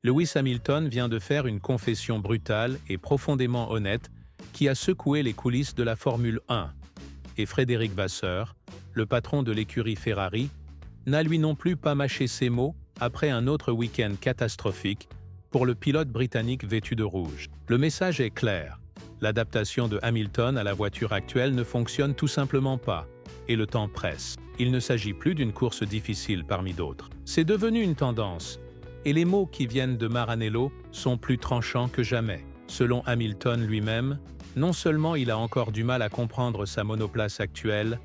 Lewis Hamilton vient de faire une confession brutale et profondément honnête qui a secoué les coulisses de la Formule 1. Et Frédéric Vasseur, le patron de l'écurie Ferrari, n'a lui non plus pas mâché ses mots après un autre week-end catastrophique pour le pilote britannique vêtu de rouge. Le message est clair. L'adaptation de Hamilton à la voiture actuelle ne fonctionne tout simplement pas, et le temps presse. Il ne s'agit plus d'une course difficile parmi d'autres. C'est devenu une tendance, et les mots qui viennent de Maranello sont plus tranchants que jamais. Selon Hamilton lui-même, non seulement il a encore du mal à comprendre sa monoplace actuelle,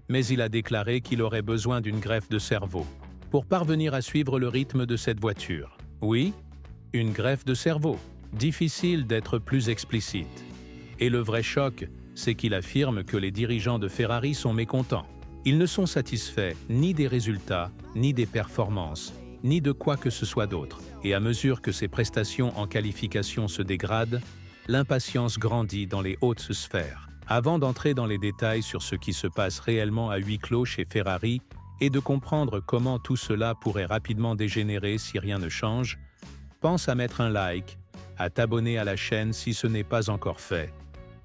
mais il a déclaré qu'il aurait besoin d'une greffe de cerveau pour parvenir à suivre le rythme de cette voiture. Oui, une greffe de cerveau. Difficile d'être plus explicite. Et le vrai choc, c'est qu'il affirme que les dirigeants de Ferrari sont mécontents. Ils ne sont satisfaits ni des résultats, ni des performances, ni de quoi que ce soit d'autre. Et à mesure que ses prestations en qualification se dégradent, l'impatience grandit dans les hautes sphères. Avant d'entrer dans les détails sur ce qui se passe réellement à huis clos chez Ferrari et de comprendre comment tout cela pourrait rapidement dégénérer si rien ne change, pense à mettre un like, à t'abonner à la chaîne si ce n'est pas encore fait,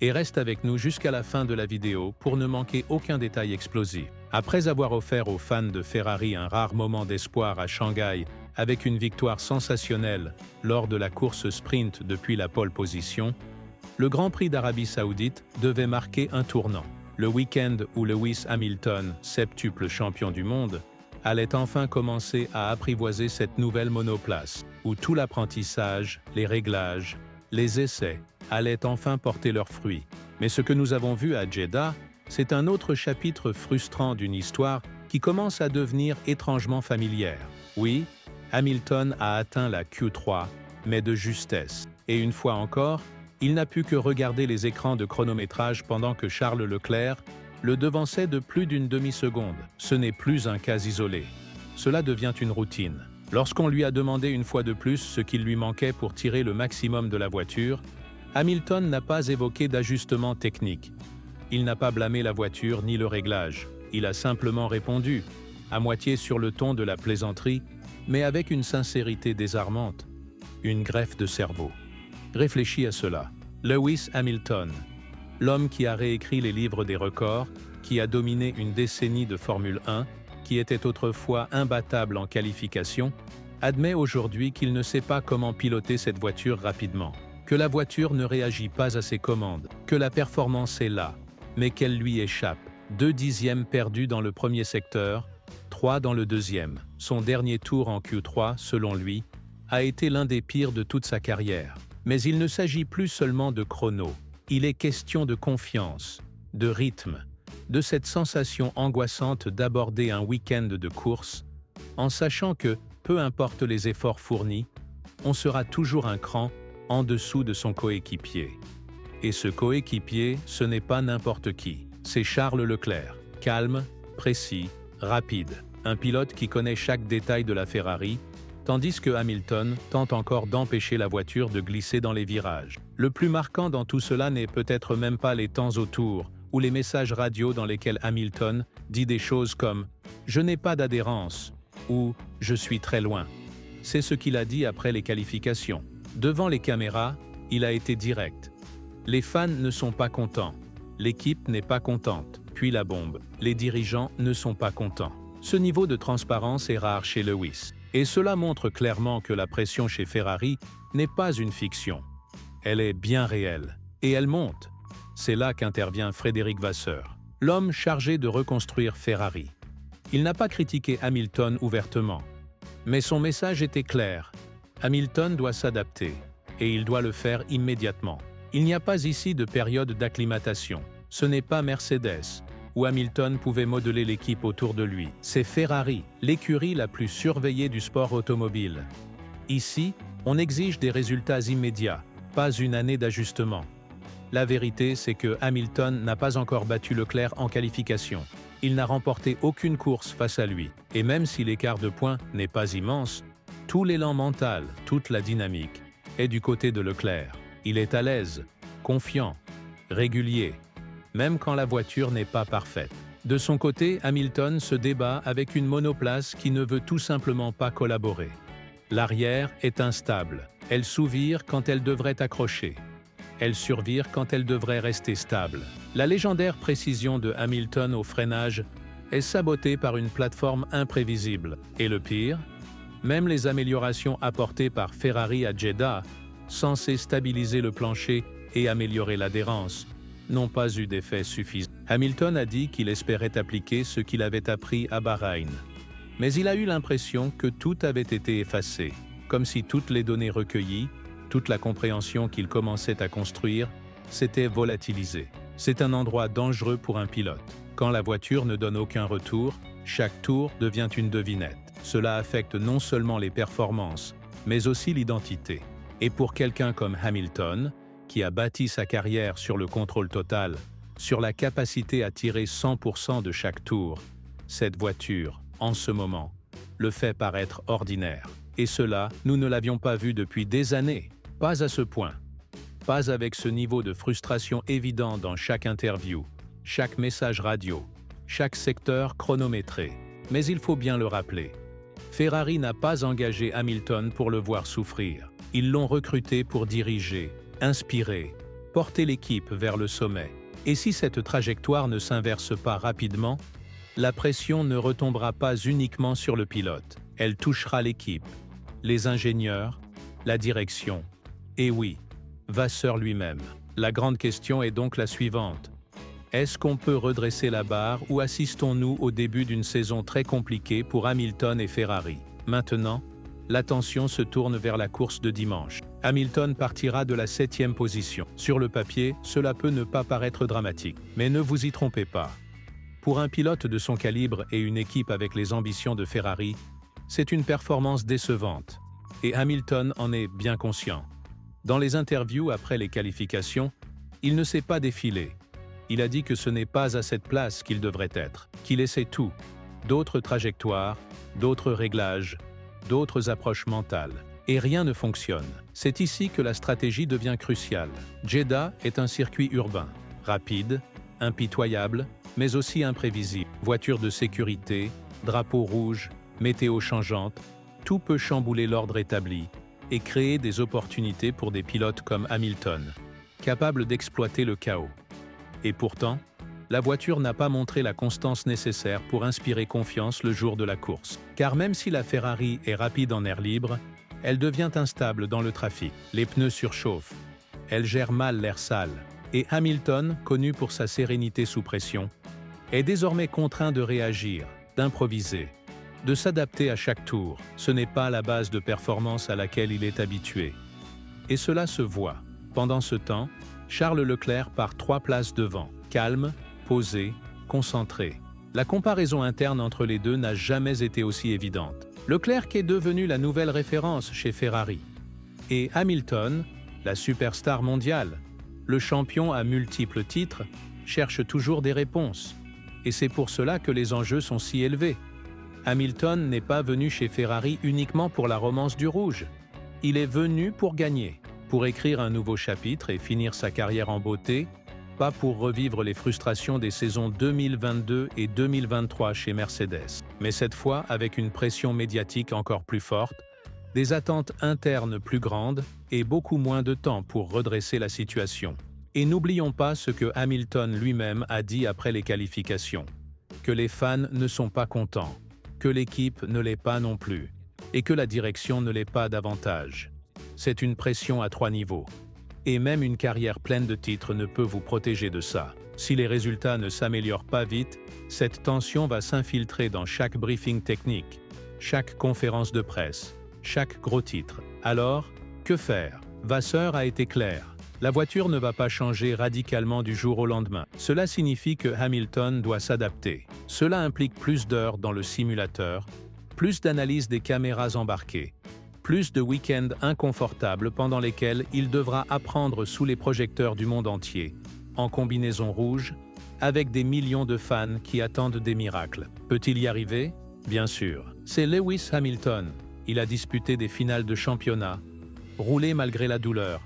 et reste avec nous jusqu'à la fin de la vidéo pour ne manquer aucun détail explosif. Après avoir offert aux fans de Ferrari un rare moment d'espoir à Shanghai avec une victoire sensationnelle lors de la course sprint depuis la pole position, le Grand Prix d'Arabie Saoudite devait marquer un tournant. Le week-end où Lewis Hamilton, septuple champion du monde, allait enfin commencer à apprivoiser cette nouvelle monoplace, où tout l'apprentissage, les réglages, les essais allaient enfin porter leurs fruits. Mais ce que nous avons vu à Jeddah, c'est un autre chapitre frustrant d'une histoire qui commence à devenir étrangement familière. Oui, Hamilton a atteint la Q3, mais de justesse. Et une fois encore, il n'a pu que regarder les écrans de chronométrage pendant que Charles Leclerc le devançait de plus d'une demi-seconde. Ce n'est plus un cas isolé. Cela devient une routine. Lorsqu'on lui a demandé une fois de plus ce qu'il lui manquait pour tirer le maximum de la voiture, Hamilton n'a pas évoqué d'ajustement technique. Il n'a pas blâmé la voiture ni le réglage. Il a simplement répondu, à moitié sur le ton de la plaisanterie, mais avec une sincérité désarmante. Une greffe de cerveau. Réfléchis à cela. Lewis Hamilton, l'homme qui a réécrit les livres des records, qui a dominé une décennie de Formule 1, qui était autrefois imbattable en qualification, admet aujourd'hui qu'il ne sait pas comment piloter cette voiture rapidement, que la voiture ne réagit pas à ses commandes, que la performance est là, mais qu'elle lui échappe. 2 dixièmes perdus dans le premier secteur, 3 dans le deuxième. Son dernier tour en Q3, selon lui, a été l'un des pires de toute sa carrière. Mais il ne s'agit plus seulement de chrono. Il est question de confiance, de rythme, de cette sensation angoissante d'aborder un week-end de course, en sachant que, peu importe les efforts fournis, on sera toujours un cran en dessous de son coéquipier. Et ce coéquipier, ce n'est pas n'importe qui. C'est Charles Leclerc, calme, précis, rapide. Un pilote qui connaît chaque détail de la Ferrari, tandis que Hamilton tente encore d'empêcher la voiture de glisser dans les virages. Le plus marquant dans tout cela n'est peut-être même pas les temps autour, ou les messages radio dans lesquels Hamilton dit des choses comme « Je n'ai pas d'adhérence » ou « Je suis très loin ». C'est ce qu'il a dit après les qualifications. Devant les caméras, il a été direct. Les fans ne sont pas contents. L'équipe n'est pas contente. Puis la bombe. Les dirigeants ne sont pas contents. Ce niveau de transparence est rare chez Lewis. Et cela montre clairement que la pression chez Ferrari n'est pas une fiction. Elle est bien réelle. Et elle monte. C'est là qu'intervient Frédéric Vasseur, l'homme chargé de reconstruire Ferrari. Il n'a pas critiqué Hamilton ouvertement. Mais son message était clair. Hamilton doit s'adapter. Et il doit le faire immédiatement. Il n'y a pas ici de période d'acclimatation. Ce n'est pas Mercedes, où Hamilton pouvait modeler l'équipe autour de lui. C'est Ferrari, l'écurie la plus surveillée du sport automobile. Ici, on exige des résultats immédiats, pas une année d'ajustement. La vérité, c'est que Hamilton n'a pas encore battu Leclerc en qualification. Il n'a remporté aucune course face à lui. Et même si l'écart de points n'est pas immense, tout l'élan mental, toute la dynamique est du côté de Leclerc. Il est à l'aise, confiant, régulier, même quand la voiture n'est pas parfaite. De son côté, Hamilton se débat avec une monoplace qui ne veut tout simplement pas collaborer. L'arrière est instable. Elle sous-vire quand elle devrait accrocher. Elle survire quand elle devrait rester stable. La légendaire précision de Hamilton au freinage est sabotée par une plateforme imprévisible. Et le pire, même les améliorations apportées par Ferrari à Jeddah, censées stabiliser le plancher et améliorer l'adhérence, n'ont pas eu d'effet suffisant. Hamilton a dit qu'il espérait appliquer ce qu'il avait appris à Bahreïn. Mais il a eu l'impression que tout avait été effacé, comme si toutes les données recueillies, toute la compréhension qu'il commençait à construire, s'étaient volatilisées. C'est un endroit dangereux pour un pilote. Quand la voiture ne donne aucun retour, chaque tour devient une devinette. Cela affecte non seulement les performances, mais aussi l'identité. Et pour quelqu'un comme Hamilton, qui a bâti sa carrière sur le contrôle total, sur la capacité à tirer 100% de chaque tour, cette voiture, en ce moment, le fait paraître ordinaire. Et cela, nous ne l'avions pas vu depuis des années. Pas à ce point. Pas avec ce niveau de frustration évident dans chaque interview, chaque message radio, chaque secteur chronométré. Mais il faut bien le rappeler. Ferrari n'a pas engagé Hamilton pour le voir souffrir. Ils l'ont recruté pour diriger, inspirer, porter l'équipe vers le sommet. Et si cette trajectoire ne s'inverse pas rapidement, la pression ne retombera pas uniquement sur le pilote. Elle touchera l'équipe, les ingénieurs, la direction. Et oui, Vasseur lui-même. La grande question est donc la suivante. Est-ce qu'on peut redresser la barre ou assistons-nous au début d'une saison très compliquée pour Hamilton et Ferrari? Maintenant, l'attention se tourne vers la course de dimanche. Hamilton partira de la 7e position. Sur le papier, cela peut ne pas paraître dramatique. Mais ne vous y trompez pas. Pour un pilote de son calibre et une équipe avec les ambitions de Ferrari, c'est une performance décevante. Et Hamilton en est bien conscient. Dans les interviews après les qualifications, il ne s'est pas défilé. Il a dit que ce n'est pas à cette place qu'il devrait être, qu'il essaie tout, d'autres trajectoires, d'autres réglages, d'autres approches mentales. Et rien ne fonctionne. C'est ici que la stratégie devient cruciale. Jeddah est un circuit urbain, rapide, impitoyable, mais aussi imprévisible. Voiture de sécurité, drapeau rouge, météo changeante, tout peut chambouler l'ordre établi et créer des opportunités pour des pilotes comme Hamilton, capables d'exploiter le chaos. Et pourtant, la voiture n'a pas montré la constance nécessaire pour inspirer confiance le jour de la course. Car même si la Ferrari est rapide en air libre, elle devient instable dans le trafic. Les pneus surchauffent, elle gère mal l'air sale. Et Hamilton, connu pour sa sérénité sous pression, est désormais contraint de réagir, d'improviser, de s'adapter à chaque tour. Ce n'est pas la base de performance à laquelle il est habitué. Et cela se voit. Pendant ce temps, Charles Leclerc part 3 places devant, calme, posé, concentré. La comparaison interne entre les deux n'a jamais été aussi évidente. Leclerc est devenu la nouvelle référence chez Ferrari. Et Hamilton, la superstar mondiale, le champion à multiples titres, cherche toujours des réponses. Et c'est pour cela que les enjeux sont si élevés. Hamilton n'est pas venu chez Ferrari uniquement pour la romance du rouge. Il est venu pour gagner, pour écrire un nouveau chapitre et finir sa carrière en beauté, pas pour revivre les frustrations des saisons 2022 et 2023 chez Mercedes. Mais cette fois avec une pression médiatique encore plus forte, des attentes internes plus grandes et beaucoup moins de temps pour redresser la situation. Et n'oublions pas ce que Hamilton lui-même a dit après les qualifications, que les fans ne sont pas contents, que l'équipe ne l'est pas non plus, et que la direction ne l'est pas davantage. C'est une pression à 3 niveaux. Et même une carrière pleine de titres ne peut vous protéger de ça. Si les résultats ne s'améliorent pas vite, cette tension va s'infiltrer dans chaque briefing technique, chaque conférence de presse, chaque gros titre. Alors, que faire? Vasseur a été clair. La voiture ne va pas changer radicalement du jour au lendemain. Cela signifie que Hamilton doit s'adapter. Cela implique plus d'heures dans le simulateur, plus d'analyse des caméras embarquées, plus de week-ends inconfortables pendant lesquels il devra apprendre sous les projecteurs du monde entier, en combinaison rouge, avec des millions de fans qui attendent des miracles. Peut-il y arriver? Bien sûr. C'est Lewis Hamilton. Il a disputé des finales de championnat, roulé malgré la douleur,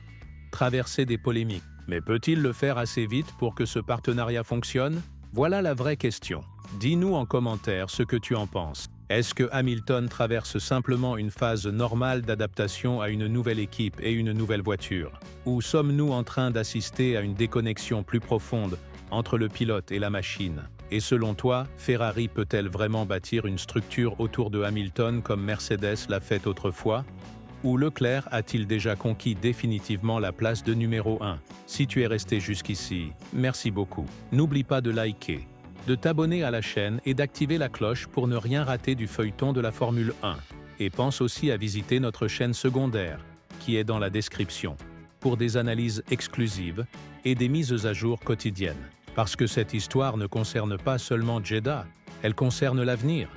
traversé des polémiques. Mais peut-il le faire assez vite pour que ce partenariat fonctionne? Voilà la vraie question. Dis-nous en commentaire ce que tu en penses. Est-ce que Hamilton traverse simplement une phase normale d'adaptation à une nouvelle équipe et une nouvelle voiture? Ou sommes-nous en train d'assister à une déconnexion plus profonde entre le pilote et la machine? Et selon toi, Ferrari peut-elle vraiment bâtir une structure autour de Hamilton comme Mercedes l'a fait autrefois? Ou Leclerc a-t-il déjà conquis définitivement la place de numéro 1? Si tu es resté jusqu'ici, merci beaucoup. N'oublie pas de liker, de t'abonner à la chaîne et d'activer la cloche pour ne rien rater du feuilleton de la Formule 1. Et pense aussi à visiter notre chaîne secondaire, qui est dans la description, pour des analyses exclusives et des mises à jour quotidiennes. Parce que cette histoire ne concerne pas seulement Jeddah, elle concerne l'avenir.